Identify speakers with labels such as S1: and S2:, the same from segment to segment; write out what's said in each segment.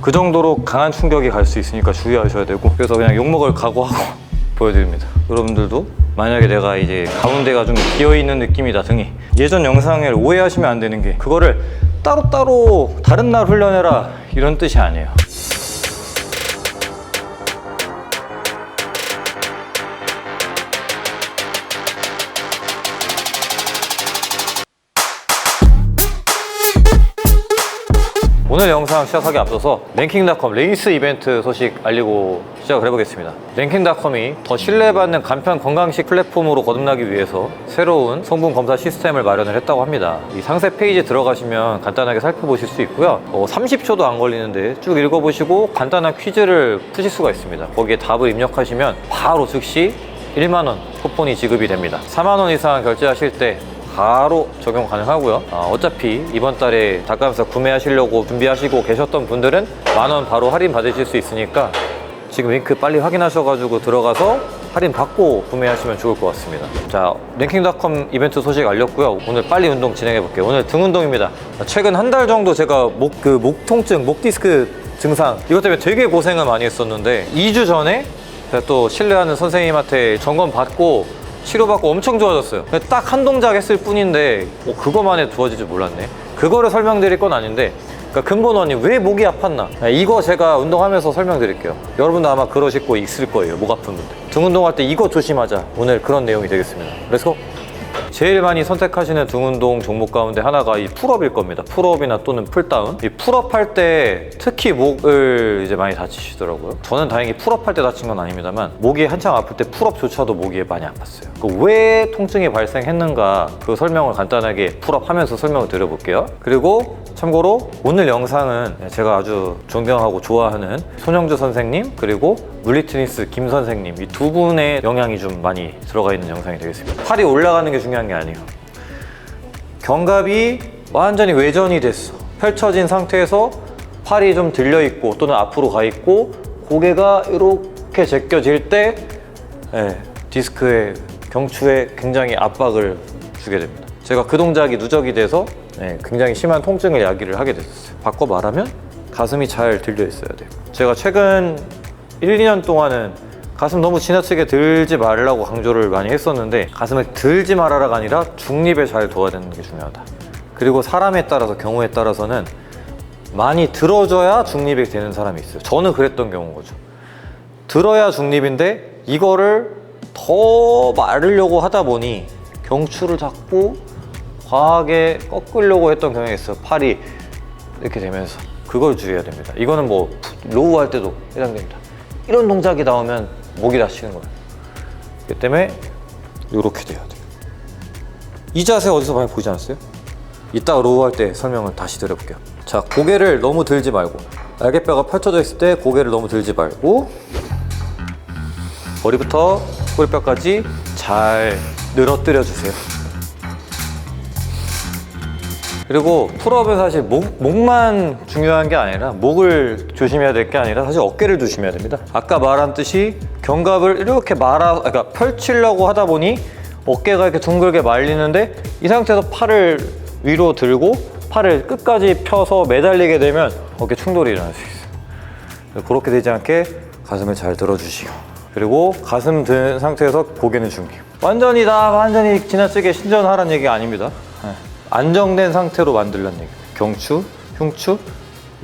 S1: 그 정도로 강한 충격이 갈 수 있으니까 주의하셔야 되고, 그래서 그냥 욕먹을 각오하고 보여드립니다. 여러분들도 만약에 내가 이제 가운데가 좀 비어있는 느낌이다, 등이, 예전 영상을 오해하시면 안 되는 게, 그거를 따로따로 다른 날 훈련해라 이런 뜻이 아니에요. 오늘 영상 시작하기 앞서서 랭킹닷컴 레이스 이벤트 소식 알리고 시작을 해보겠습니다. 랭킹닷컴이 더 신뢰받는 간편 건강식 플랫폼으로 거듭나기 위해서 새로운 성분 검사 시스템을 마련을 했다고 합니다. 이 상세 페이지 들어가시면 간단하게 살펴보실 수 있고요. 30초도 안 걸리는데 쭉 읽어보시고 간단한 퀴즈를 푸실 수가 있습니다. 거기에 답을 입력하시면 바로 즉시 1만원 쿠폰이 지급이 됩니다. 4만원 이상 결제하실 때 바로 적용 가능하고요. 어차피 이번 달에 닭가슴살 구매하시려고 준비하시고 계셨던 분들은 만원 바로 할인 받으실 수 있으니까 지금 링크 빨리 확인하셔가지고 들어가서 할인 받고 구매하시면 좋을 것 같습니다. 자, 랭킹닷컴 이벤트 소식 알렸고요. 오늘 빨리 운동 진행해 볼게요. 오늘 등 운동입니다. 최근 한 달 정도 제가 목 통증, 목 디스크 증상 이것 때문에 되게 고생을 많이 했었는데 2주 전에 제가 또 신뢰하는 선생님한테 점검 받고 치료받고 엄청 좋아졌어요. 딱 한 동작 했을 뿐인데 그거만에 좋아질 줄 몰랐네. 그거를 설명드릴 건 아닌데, 그러니까 근본원이 왜 목이 아팠나, 이거 제가 운동하면서 설명드릴게요. 여러분도 아마 그러실 거 있을 거예요. 목 아픈 분들 등 운동할 때 이거 조심하자, 오늘 그런 내용이 되겠습니다. 렛츠고! 제일 많이 선택하시는 등 운동 종목 가운데 하나가 이 풀업일 겁니다. 풀업이나 또는 풀다운. 이 풀업 할 때 특히 목을 이제 많이 다치시더라고요. 저는 다행히 풀업 할 때 다친 건 아닙니다만, 목이 한창 아플 때 풀업조차도 목이 많이 아팠어요. 왜 통증이 발생했는가, 그 설명을 간단하게 풀업하면서 설명을 드려볼게요. 그리고 참고로 오늘 영상은 제가 아주 존경하고 좋아하는 손영주 선생님 그리고 물리테니스 김 선생님, 이 두 분의 영향이 좀 많이 들어가 있는 영상이 되겠습니다. 팔이 올라가는 게 중요한 게 아니에요. 견갑이 완전히 외전이 됐어. 펼쳐진 상태에서 팔이 좀 들려 있고 또는 앞으로 가 있고 고개가 이렇게 제껴질 때 디스크에, 경추에 굉장히 압박을 주게 됩니다. 제가 그 동작이 누적이 돼서 굉장히 심한 통증을 야기를 하게 됐어요. 바꿔 말하면 가슴이 잘 들려 있어야 돼요. 제가 최근 1, 2년 동안은 가슴 너무 지나치게 들지 말라고 강조를 많이 했었는데, 가슴을 들지 말아라가 아니라 중립에 잘 둬야 되는 게 중요하다. 그리고 사람에 따라서, 경우에 따라서는 많이 들어줘야 중립이 되는 사람이 있어요. 저는 그랬던 경우인 거죠. 들어야 중립인데 이거를 더 마르려고 하다 보니 경추를 잡고 과하게 꺾으려고 했던 경향이 있어요. 팔이 이렇게 되면서. 그걸 주의해야 됩니다. 이거는 뭐 로우 할 때도 해당됩니다. 이런 동작이 나오면 목이 다치는 거예요. 그렇기 때문에 이렇게 돼야 돼요. 이 자세 어디서 많이 보이지 않았어요? 이따가 로우 할 때 설명을 다시 드려볼게요. 자, 고개를 너무 들지 말고, 날개뼈가 펼쳐져 있을 때 고개를 너무 들지 말고, 머리부터 꼬리뼈까지 잘 늘어뜨려 주세요. 그리고 풀업은 사실 목만 중요한 게 아니라, 목을 조심해야 될 게 아니라 사실 어깨를 조심해야 됩니다. 아까 말한 듯이 견갑을 이렇게 그러니까 펼치려고 하다 보니 어깨가 이렇게 둥글게 말리는데, 이 상태에서 팔을 위로 들고 팔을 끝까지 펴서 매달리게 되면 어깨 충돌이 일어날 수 있어요. 그렇게 되지 않게 가슴을 잘 들어주시고, 그리고 가슴 든 상태에서 고개는 중립. 완전히 지나치게 신전하라는 얘기가 아닙니다. 안정된 상태로 만들라는 얘기예요. 경추, 흉추,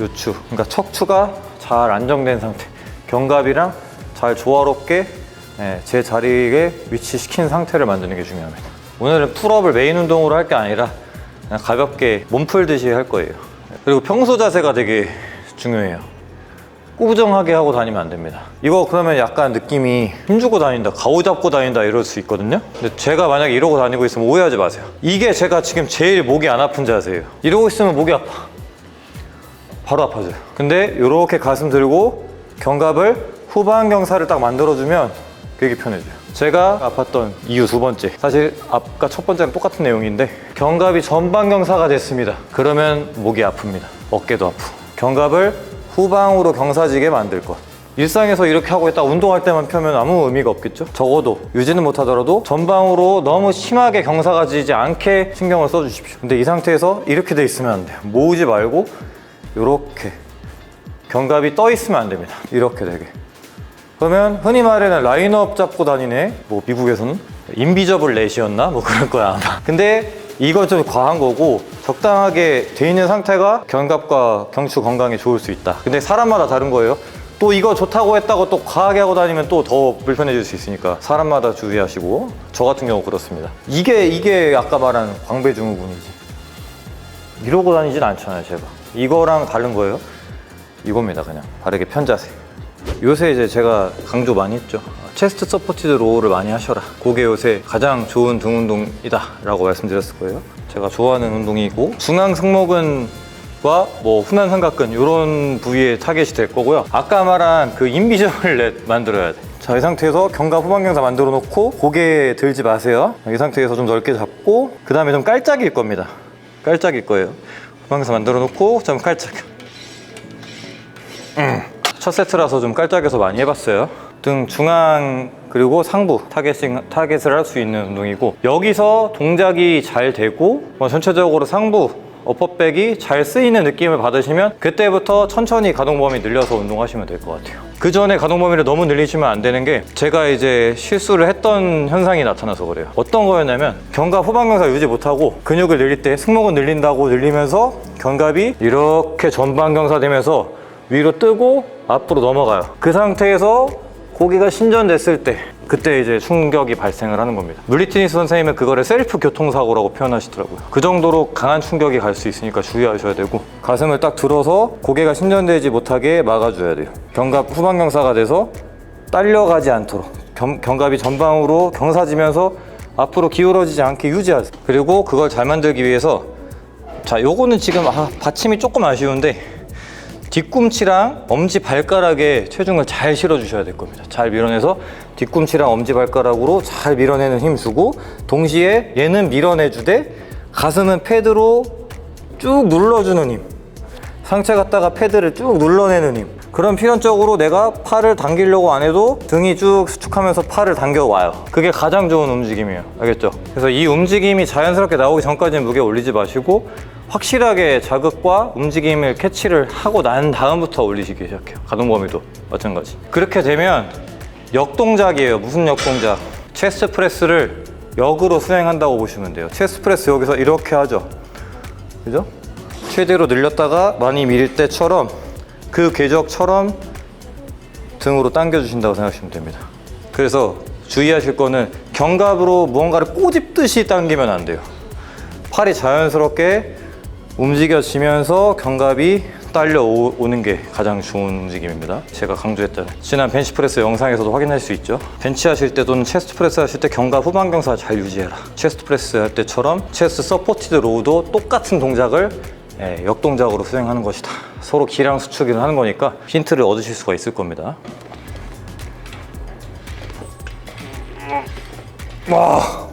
S1: 요추, 그러니까 척추가 잘 안정된 상태, 견갑이랑 잘 조화롭게 제 자리에 위치시킨 상태를 만드는 게 중요합니다. 오늘은 풀업을 메인 운동으로 할 게 아니라 그냥 가볍게 몸 풀듯이 할 거예요. 그리고 평소 자세가 되게 중요해요. 꾸부정하게 하고 다니면 안 됩니다. 이거 그러면 약간 느낌이 힘주고 다닌다, 가오 잡고 다닌다 이럴 수 있거든요. 근데 제가 만약에 이러고 다니고 있으면 오해하지 마세요. 이게 제가 지금 제일 목이 안 아픈 자세예요. 이러고 있으면 목이 아파. 바로 아파져요. 근데 이렇게 가슴 들고 견갑을 후방 경사를 딱 만들어주면 되게 편해져요. 제가 아팠던 이유 두 번째, 사실 아까 첫 번째랑 똑같은 내용인데, 견갑이 전방 경사가 됐습니다. 그러면 목이 아픕니다. 어깨도 아프고. 견갑을 후방으로 경사지게 만들 것. 일상에서 이렇게 하고 있다 운동할 때만 펴면 아무 의미가 없겠죠? 적어도 유지는 못하더라도 전방으로 너무 심하게 경사가 지지 않게 신경을 써주십시오. 근데 이 상태에서 이렇게 돼 있으면 안 돼요. 모으지 말고 이렇게 견갑이 떠 있으면 안 됩니다. 이렇게 되게. 그러면 흔히 말하는 라인업 잡고 다니네. 뭐 미국에서는 인비저블 렛이었나? 뭐 그럴 거야 아마. 근데 이건 좀 과한 거고 적당하게 돼 있는 상태가 견갑과 경추 건강에 좋을 수 있다. 근데 사람마다 다른 거예요. 또 이거 좋다고 했다고 또 과하게 하고 다니면 또 더 불편해질 수 있으니까 사람마다 주의하시고, 저 같은 경우 그렇습니다. 이게 아까 말한 광배증후군이지. 이러고 다니진 않잖아요 제가. 이거랑 다른 거예요. 이겁니다. 그냥 바르게 편자세. 요새 이제 제가 강조 많이 했죠. 체스트 서포티드 로우를 많이 하셔라. 그게 요새 가장 좋은 등 운동이다 라고 말씀드렸을 거예요. 제가 좋아하는 운동이고, 중앙 승모근과 뭐 후면 삼각근 이런 부위에 타겟이 될 거고요. 아까 말한 그 인비저블 렛 만들어야 돼. 자, 이 상태에서 견갑 후방경사 만들어 놓고 고개 들지 마세요. 이 상태에서 좀 넓게 잡고, 그 다음에 좀 깔짝일 겁니다. 깔짝일 거예요. 후방경사 만들어 놓고 좀 깔짝. 첫 세트라서 좀 깔짝에서 많이 해봤어요. 등 중앙 그리고 상부 타겟을 할 수 있는 운동이고, 여기서 동작이 잘 되고 전체적으로 상부 어퍼백이 잘 쓰이는 느낌을 받으시면 그때부터 천천히 가동 범위 늘려서 운동하시면 될 것 같아요. 그 전에 가동 범위를 너무 늘리시면 안 되는 게, 제가 이제 실수를 했던 현상이 나타나서 그래요. 어떤 거였냐면, 견갑 후방경사 유지 못하고 근육을 늘릴 때 승모근 늘린다고 늘리면서 견갑이 이렇게 전방경사 되면서 위로 뜨고 앞으로 넘어가요. 그 상태에서 고개가 신전됐을 때, 그때 이제 충격이 발생을 하는 겁니다. 물리테니스 선생님은 그거를 셀프 교통사고라고 표현하시더라고요. 그 정도로 강한 충격이 갈 수 있으니까 주의하셔야 되고, 가슴을 딱 들어서 고개가 신전되지 못하게 막아줘야 돼요. 견갑 후방경사가 돼서 딸려가지 않도록 견갑이 전방으로 경사지면서 앞으로 기울어지지 않게 유지하세요. 그리고 그걸 잘 만들기 위해서, 자, 요거는 지금 받침이 조금 아쉬운데, 뒤꿈치랑 엄지 발가락에 체중을 잘 실어주셔야 될 겁니다. 잘 밀어내서 뒤꿈치랑 엄지 발가락으로 잘 밀어내는 힘 주고, 동시에 얘는 밀어내주되 가슴은 패드로 쭉 눌러주는 힘, 상체 갖다가 패드를 쭉 눌러내는 힘. 그럼 필연적으로 내가 팔을 당기려고 안 해도 등이 쭉 수축하면서 팔을 당겨와요. 그게 가장 좋은 움직임이에요. 알겠죠? 그래서 이 움직임이 자연스럽게 나오기 전까지는 무게 올리지 마시고, 확실하게 자극과 움직임을 캐치를 하고 난 다음부터 올리시기 시작해요. 가동 범위도 마찬가지. 그렇게 되면 역동작이에요. 무슨 역동작? 체스트 프레스를 역으로 수행한다고 보시면 돼요. 체스트 프레스 여기서 이렇게 하죠. 그죠? 최대로 늘렸다가 많이 밀릴 때처럼, 그 궤적처럼 등으로 당겨주신다고 생각하시면 됩니다. 그래서 주의하실 거는 견갑으로 무언가를 꼬집듯이 당기면 안 돼요. 팔이 자연스럽게 움직여지면서 견갑이 딸려오는 게 가장 좋은 움직임입니다. 제가 강조했던 지난 벤치프레스 영상에서도 확인할 수 있죠. 벤치 하실 때 또는 체스트 프레스 하실 때 견갑 후방경사 잘 유지해라. 체스트 프레스 할 때처럼 체스트 서포티드 로우도 똑같은 동작을 역동작으로 수행하는 것이다. 서로 기량 수축을 하는 거니까 힌트를 얻으실 수가 있을 겁니다. 와,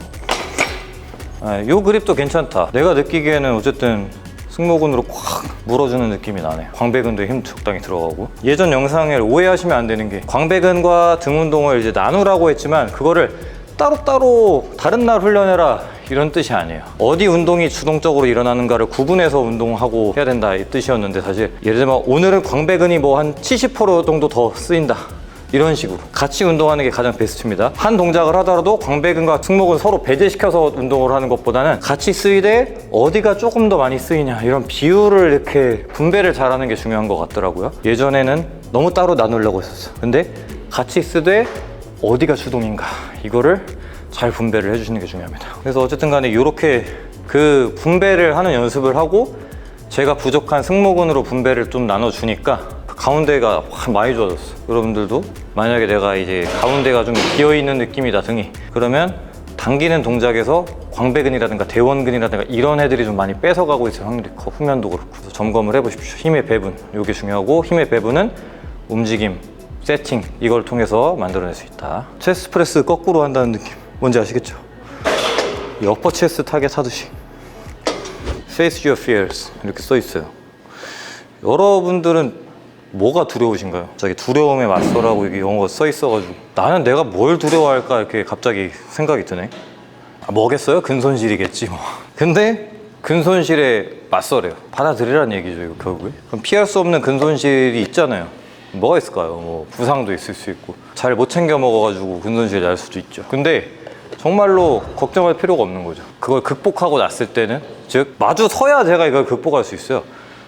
S1: 요 그립도 괜찮다. 내가 느끼기에는 어쨌든 승모근으로 꽉 물어주는 느낌이 나네요. 광배근도 힘 적당히 들어가고. 예전 영상을 오해하시면 안 되는 게, 광배근과 등 운동을 이제 나누라고 했지만 그거를 따로따로 다른 날 훈련해라 이런 뜻이 아니에요. 어디 운동이 주동적으로 일어나는가를 구분해서 운동하고 해야 된다 이 뜻이었는데, 사실 예를 들면 오늘은 광배근이 뭐 한 70% 정도 더 쓰인다, 이런 식으로 같이 운동하는 게 가장 베스트입니다. 한 동작을 하더라도 광배근과 승모근 서로 배제시켜서 운동을 하는 것보다는 같이 쓰이되 어디가 조금 더 많이 쓰이냐, 이런 비율을 이렇게 분배를 잘하는 게 중요한 것 같더라고요. 예전에는 너무 따로 나누려고 했었어요. 근데 같이 쓰되 어디가 주동인가, 이거를 잘 분배를 해주시는 게 중요합니다. 그래서 어쨌든 간에 이렇게 그 분배를 하는 연습을 하고, 제가 부족한 승모근으로 분배를 좀 나눠주니까 가운데가 확 많이 좋아졌어. 여러분들도 만약에 내가 이제 가운데가 좀 비어있는 느낌이다, 등이, 그러면 당기는 동작에서 광배근이라든가 대원근이라든가 이런 애들이 좀 많이 뺏어가고 있을 확률이 커. 후면도 그렇고. 그래서 점검을 해보십시오. 힘의 배분, 이게 중요하고, 힘의 배분은 움직임, 세팅, 이걸 통해서 만들어낼 수 있다. 체스트 프레스 거꾸로 한다는 느낌 뭔지 아시겠죠? 이 어퍼 체스트 타겟 하듯이 Face your fears 이렇게 써 있어요. 여러분들은 뭐가 두려우신가요? 갑자기 두려움에 맞서라고 이게 영어가 써 있어가지고 나는 내가 뭘 두려워할까 이렇게 갑자기 생각이 드네. 뭐겠어요? 근손실이겠지 뭐. 근데 근손실에 맞서래요. 받아들이라는 얘기죠, 이거 결국에. 그럼 피할 수 없는 근손실이 있잖아요. 뭐가 있을까요? 뭐 부상도 있을 수 있고 잘 못 챙겨 먹어가지고 근손실이 날 수도 있죠. 근데 정말로 걱정할 필요가 없는 거죠. 그걸 극복하고 났을 때는, 즉 마주 서야 제가 이걸 극복할 수 있어요.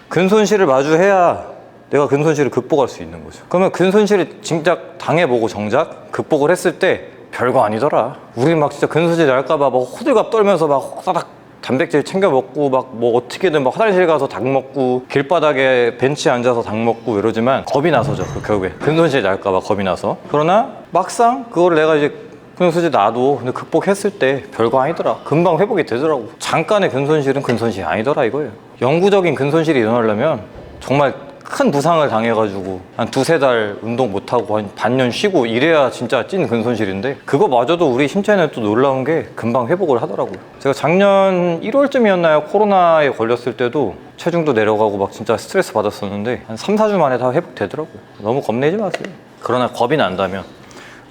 S1: 근손실을 마주해야 내가 근손실을 극복할 수 있는 거죠. 그러면 근손실을 진작 당해보고 정작 극복을 했을 때 별거 아니더라. 우리 막 진짜 근손실 날까봐 막 호들갑 떨면서 막 호다닥 단백질 챙겨 먹고 막 뭐 어떻게든 막 화장실 가서 닭 먹고 길바닥에 벤치에 앉아서 닭 먹고 이러지만 겁이 나서죠. 결국에 근손실 날까봐 겁이 나서. 그러나 막상 그거를 내가 이제 근손실 나도 근데 극복했을 때 별거 아니더라. 금방 회복이 되더라고. 잠깐의 근손실은 근손실이 아니더라 이거예요. 영구적인 근손실이 일어나려면 정말 큰 부상을 당해가지고 한 두세 달 운동 못하고 한 반년 쉬고 이래야 진짜 찐 근손실인데, 그거마저도 우리 신체는 또 놀라운 게 금방 회복을 하더라고요. 제가 작년 1월쯤이었나요? 코로나에 걸렸을 때도 체중도 내려가고 막 진짜 스트레스 받았었는데 한 3, 4주 만에 다 회복되더라고요. 너무 겁내지 마세요. 그러나 겁이 난다면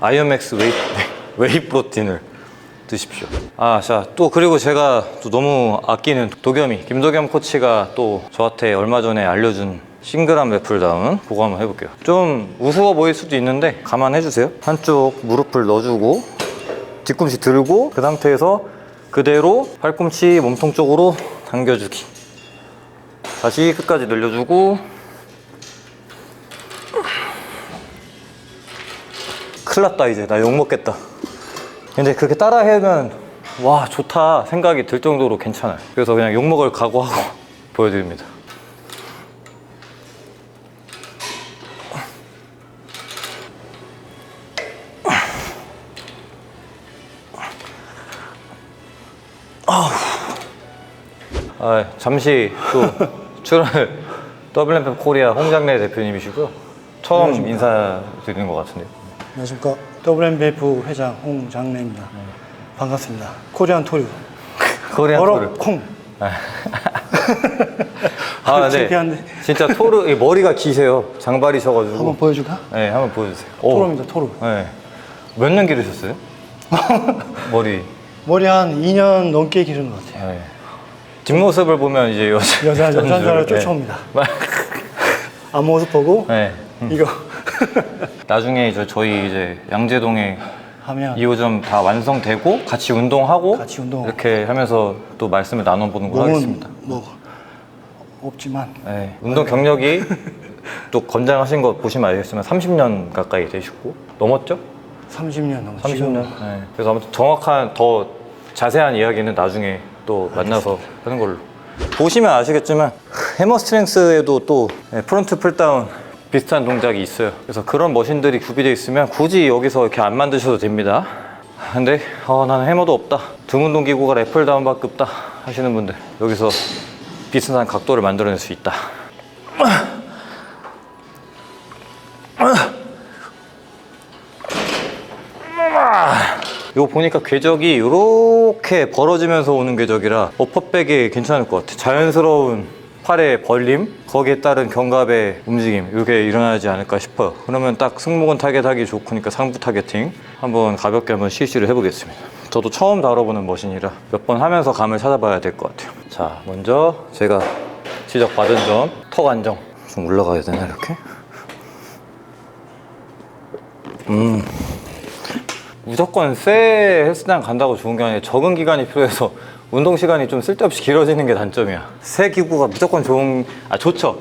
S1: 아이언맥스 웨이 프로틴을 드십시오. 자, 또 그리고 제가 또 너무 아끼는 김도겸 코치가 또 저한테 얼마 전에 알려준 싱글암 랩풀다운 그거 한번 해볼게요. 좀 우스워 보일 수도 있는데 감안해 주세요. 한쪽 무릎을 넣어주고 뒤꿈치 들고 그 상태에서 그대로 팔꿈치 몸통 쪽으로 당겨주기. 다시 끝까지 늘려주고. 큰일 났다, 이제 나 욕먹겠다. 근데 그렇게 따라 하면 와 좋다 생각이 들 정도로 괜찮아요. 그래서 그냥 욕먹을 각오하고 보여드립니다. 잠시 또 출연을 WMF 코리아 홍장래 대표님이시고요. 처음 인사드리는 것 같은데요.
S2: 안녕하십니까. WMF 회장 홍장래입니다. 반갑습니다. 코리안 토류.
S1: 코리안 토르.
S2: 콩.
S1: 네.
S2: 창피한데.
S1: 진짜 토르, 머리가 기세요. 장발이셔가지고.
S2: 한번 보여줄까?
S1: 네, 한번 보여주세요.
S2: 토르입니다, 토르.
S1: 네. 몇 년 기르셨어요?
S2: 머리 한 2년 넘게 기른 것 같아요.
S1: 네. 뒷모습을 보면 이제
S2: 여자를 쫓아옵니다. 앞모습 보고
S1: 네.
S2: 이거
S1: 나중에 저희 이제 양재동에
S2: 하면
S1: 2호점 다 완성되고 같이 운동하고 이렇게 하면서 또 말씀을 나눠보는 걸로 하겠습니다.
S2: 뭐 없지만
S1: 네. 운동 경력이 또 건장하신 거 보시면 알겠지만 30년 가까이 되시고 넘었죠?
S2: 30년 넘었죠.
S1: 30년. 네. 그래서 아무튼 정확한 더 자세한 이야기는 나중에 또 만나서 하는 걸로. 보시면 아시겠지만 해머스트렝스에도 또 프론트 풀다운 비슷한 동작이 있어요. 그래서 그런 머신들이 구비되어 있으면 굳이 여기서 이렇게 안 만드셔도 됩니다. 근데 나는 해머도 없다, 등 운동 기구가 랩풀다운밖에 없다 하시는 분들, 여기서 비슷한 각도를 만들어낼 수 있다. 이거 보니까 궤적이 이렇게 벌어지면서 오는 궤적이라 어퍼백에 괜찮을 것 같아. 자연스러운 팔의 벌림, 거기에 따른 견갑의 움직임, 이게 일어나지 않을까 싶어요. 그러면 딱 승모근 타겟하기 좋으니까 상부 타겟팅 한번 가볍게 한번 실시를 해보겠습니다. 저도 처음 다뤄보는 머신이라 몇 번 하면서 감을 찾아봐야 될 것 같아요. 자, 먼저 제가 지적받은 점, 턱 안정. 좀 올라가야 되나 이렇게? 무조건 세 헬스장 간다고 좋은 게 아니라 적응 기간이 필요해서 운동 시간이 좀 쓸데없이 길어지는 게 단점이야. 새 기구가 무조건 좋죠.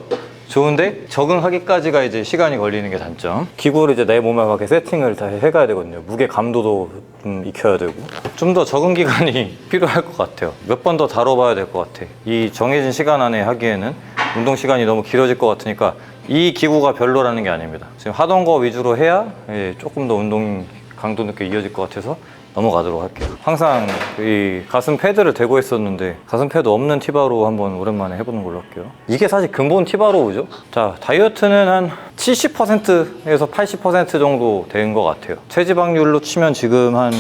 S1: 좋은데 적응하기까지가 이제 시간이 걸리는 게 단점. 기구를 이제 내 몸에 맞게 세팅을 다 해가야 되거든요. 무게 감도도 좀 익혀야 되고. 좀 더 적응 기간이 필요할 것 같아요. 몇 번 더 다뤄봐야 될 것 같아. 이 정해진 시간 안에 하기에는 운동 시간이 너무 길어질 것 같으니까 이 기구가 별로라는 게 아닙니다. 지금 하던 거 위주로 해야 조금 더 운동 강도 높게 이어질 것 같아서 넘어가도록 할게요. 항상 이 가슴 패드를 대고 했었는데 가슴 패드 없는 티바로 한번 오랜만에 해보는 걸로 할게요. 이게 사실 근본 티바로우죠. 자, 다이어트는 한 70%에서 80% 정도 된 것 같아요. 체지방률로 치면 지금 한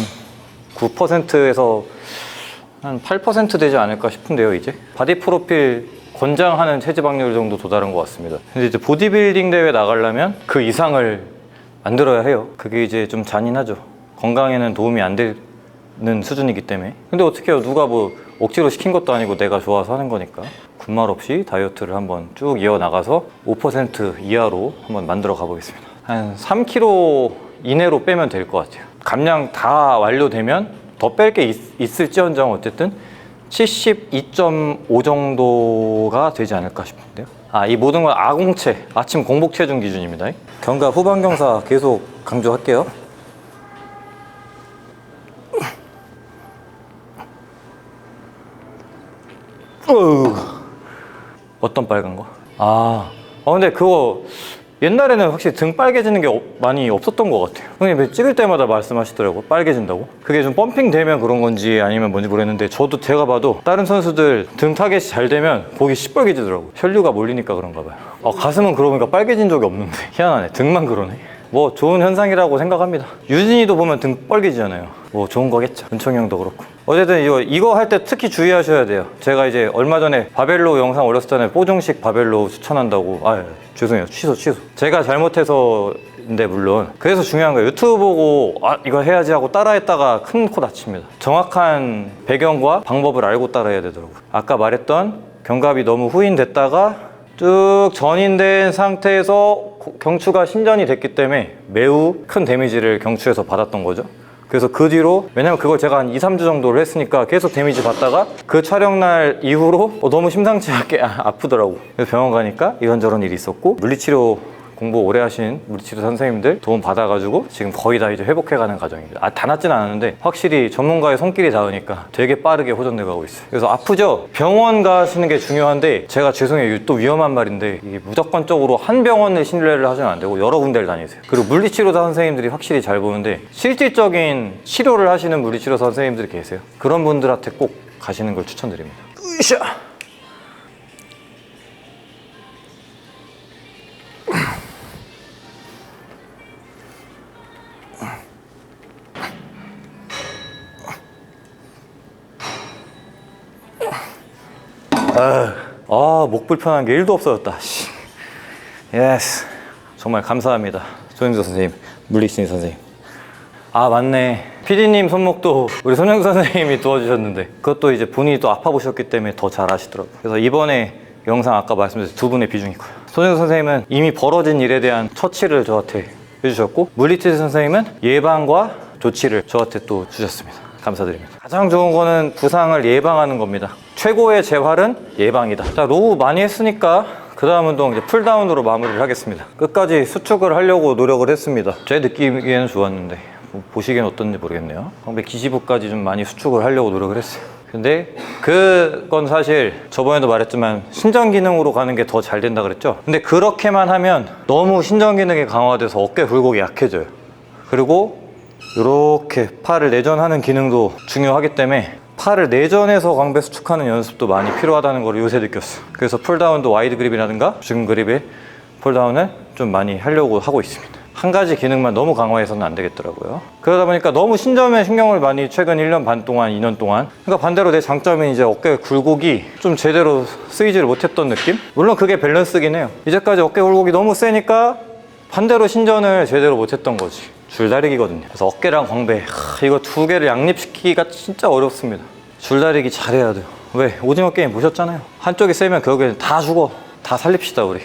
S1: 9%에서 한 8% 되지 않을까 싶은데요. 이제 바디 프로필 권장하는 체지방률 정도 도달한 것 같습니다. 근데 이제 보디빌딩 대회 나가려면 그 이상을 만들어야 해요. 그게 이제 좀 잔인하죠. 건강에는 도움이 안 되는 수준이기 때문에. 근데 어떻게 해요? 누가 뭐 억지로 시킨 것도 아니고 내가 좋아서 하는 거니까 군말 없이 다이어트를 한번 쭉 이어나가서 5% 이하로 한번 만들어 가보겠습니다. 한 3kg 이내로 빼면 될 것 같아요. 감량 다 완료되면 더 뺄 게 있을지언정 어쨌든 72.5 정도가 되지 않을까 싶은데요. 이 모든 건 아공체, 아침 공복 체중 기준입니다. 견갑 후방 경사 계속 강조할게요. 어떤 빨간 거? 근데 그거 옛날에는 확실히 등 빨개지는 게 많이 없었던 것 같아요. 형님 찍을 때마다 말씀하시더라고, 빨개진다고. 그게 좀 펌핑 되면 그런 건지 아니면 뭔지 모르겠는데 제가 봐도 다른 선수들 등 타겟이 잘 되면 목이 시뻘개지더라고. 혈류가 몰리니까 그런가 봐요. 가슴은 그러고 보니까 빨개진 적이 없는데 희한하네. 등만 그러네. 뭐 좋은 현상이라고 생각합니다. 유진이도 보면 등 빨개지잖아요. 뭐 좋은 거겠죠. 은총이 형도 그렇고. 어쨌든 이거 할 때 특히 주의하셔야 돼요. 제가 이제 얼마 전에 바벨로 영상 올렸을 때는 뽀종식 바벨로 추천한다고. 죄송해요. 취소. 제가 잘못해서인데 물론. 그래서 중요한 거예요. 유튜브 보고 이거 해야지 하고 따라했다가 큰 코 다칩니다. 정확한 배경과 방법을 알고 따라해야 되더라고요. 아까 말했던 견갑이 너무 후인됐다가 쭉 전인된 상태에서 경추가 신전이 됐기 때문에 매우 큰 데미지를 경추에서 받았던 거죠. 그래서 그 뒤로, 왜냐면 그걸 제가 한 2, 3주 정도를 했으니까 계속 데미지 받다가 그 촬영날 이후로 너무 심상치 않게 아프더라고. 그래서 병원 가니까 이런저런 일이 있었고, 물리치료 공부 오래 하신 물리치료 선생님들 도움 받아가지고 지금 거의 다 이제 회복해가는 과정입니다. 다 낫진 않았는데 확실히 전문가의 손길이 닿으니까 되게 빠르게 호전돼 가고 있어요. 그래서 아프죠? 병원 가시는 게 중요한데, 제가 죄송해요, 또 위험한 말인데, 이게 무조건적으로 한 병원에 신뢰를 하시면 안 되고 여러 군데를 다니세요. 그리고 물리치료사 선생님들이 확실히 잘 보는데 실질적인 치료를 하시는 물리치료사 선생님들이 계세요. 그런 분들한테 꼭 가시는 걸 추천드립니다. 으쌰! 목 불편한 게 1도 없어졌다. 예스. 정말 감사합니다. 손영주 선생님, 물리신 선생님. 맞네. PD님 손목도 우리 손영주 선생님이 도와주셨는데, 그것도 이제 본인이 또 아파 보셨기 때문에 더 잘 아시더라고요. 그래서 이번에 영상 아까 말씀드린 두 분의 비중이고요. 손영주 선생님은 이미 벌어진 일에 대한 처치를 저한테 해주셨고, 물리치료 선생님은 예방과 조치를 저한테 또 주셨습니다. 감사드립니다. 가장 좋은 거는 부상을 예방하는 겁니다. 최고의 재활은 예방이다. 자, 로우 많이 했으니까 그 다음 운동 이제 풀다운으로 마무리를 하겠습니다. 끝까지 수축을 하려고 노력을 했습니다. 제 느끼기에는 좋았는데 보시기엔 어떤지 모르겠네요. 광배 기시부까지 좀 많이 수축을 하려고 노력을 했어요. 근데 그건 사실 저번에도 말했지만 신전 기능으로 가는 게 더 잘 된다 그랬죠. 근데 그렇게만 하면 너무 신전 기능이 강화돼서 어깨 굴곡이 약해져요. 그리고 이렇게 팔을 내전하는 기능도 중요하기 때문에 팔을 내전해서 광배 수축하는 연습도 많이 필요하다는 걸 요새 느꼈어요. 그래서 풀다운도 와이드 그립이라든가 중근 그립의 풀다운을 좀 많이 하려고 하고 있습니다. 한 가지 기능만 너무 강화해서는 안 되겠더라고요. 그러다 보니까 너무 신점에 신경을 많이 최근 1년 반 동안, 2년 동안, 그러니까 반대로 내 장점인 이제 어깨 굴곡이 좀 제대로 쓰이지를 못했던 느낌? 물론 그게 밸런스긴 해요. 이제까지 어깨 굴곡이 너무 세니까 반대로 신전을 제대로 못했던 거지. 줄다리기거든요. 그래서 어깨랑 광배, 이거 두 개를 양립시키기가 진짜 어렵습니다. 줄다리기 잘해야 돼요. 왜? 오징어 게임 보셨잖아요. 한쪽이 세면 결국에는 다 죽어. 다 살립시다 우리.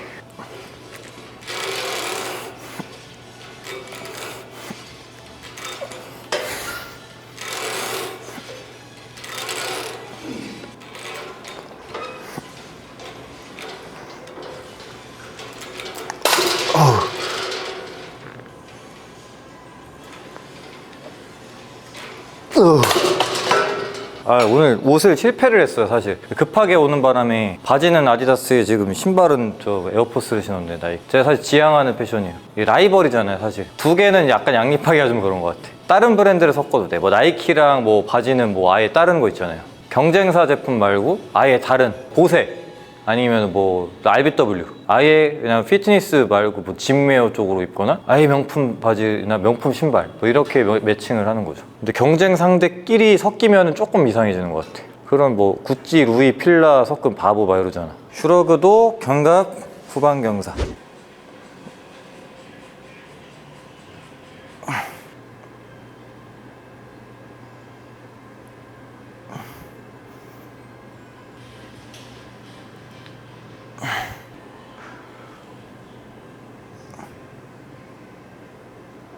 S1: 오늘 옷을 실패를 했어요. 사실 급하게 오는 바람에 바지는 아디다스에 지금 신발은 저 에어포스를 신었는데 나이키. 제가 사실 지향하는 패션이에요. 이게 라이벌이잖아요. 사실 두 개는 약간 양립하기가 좀 그런 것 같아. 다른 브랜드를 섞어도 돼. 뭐 나이키랑 뭐 바지는 뭐 아예 다른 거 있잖아요. 경쟁사 제품 말고 아예 다른 보세 아니면 뭐 RBW 아예 그냥 피트니스 말고 뭐 짐웨어 쪽으로 입거나 아예 명품 바지나 명품 신발 뭐 이렇게 매칭을 하는 거죠. 근데 경쟁 상대끼리 섞이면 조금 이상해지는 것 같아. 그런 뭐 구찌, 루이, 필라 섞은 바보 막 이러잖아. 슈러그도 견갑 후방 경사.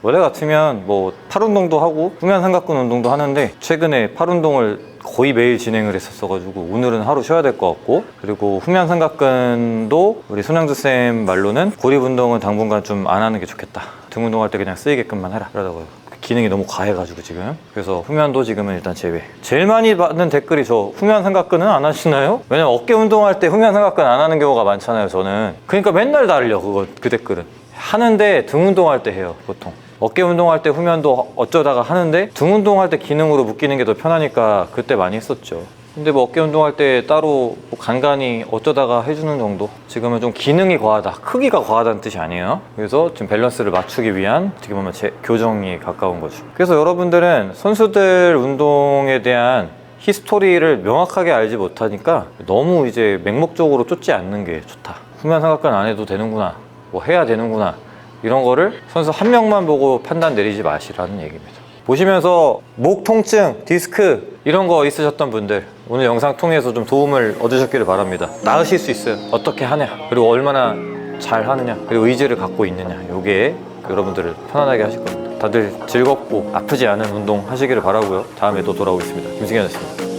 S1: 원래 같으면 뭐 팔 운동도 하고 후면 삼각근 운동도 하는데 최근에 팔 운동을 거의 매일 진행을 했었어가지고 오늘은 하루 쉬어야 될 것 같고, 그리고 후면 삼각근도 우리 손양주 쌤 말로는 고립 운동은 당분간 좀 안 하는 게 좋겠다. 등 운동할 때 그냥 쓰이게끔만 해라 그러더라고요. 기능이 너무 과해가지고 지금. 그래서 후면도 지금은 일단 제외. 제일 많이 받는 댓글이 저 후면 삼각근은 안 하시나요? 왜냐면 어깨 운동할 때 후면 삼각근 안 하는 경우가 많잖아요, 저는. 그러니까 맨날 달려 그 댓글은. 하는데 등 운동할 때 해요, 보통. 어깨 운동할 때 후면도 어쩌다가 하는데 등 운동할 때 기능으로 묶이는 게 더 편하니까 그때 많이 했었죠. 근데 뭐 어깨 운동할 때 따로 뭐 간간히 어쩌다가 해주는 정도? 지금은 좀 기능이 과하다, 크기가 과하다는 뜻이 아니에요. 그래서 지금 밸런스를 맞추기 위한 어떻게 보면 교정이 가까운 거죠. 그래서 여러분들은 선수들 운동에 대한 히스토리를 명확하게 알지 못하니까 너무 이제 맹목적으로 쫓지 않는 게 좋다. 후면 삼각근 안 해도 되는구나, 뭐 해야 되는구나, 이런 거를 선수 한 명만 보고 판단 내리지 마시라는 얘기입니다. 보시면서 목 통증, 디스크 이런 거 있으셨던 분들 오늘 영상 통해서 좀 도움을 얻으셨기를 바랍니다. 나으실 수 있어요. 어떻게 하냐, 그리고 얼마나 잘 하느냐, 그리고 의지를 갖고 있느냐, 요게 여러분들을 편안하게 하실 겁니다. 다들 즐겁고 아프지 않은 운동 하시기를 바라고요. 다음에 또 돌아오겠습니다. 김승현이었습니다.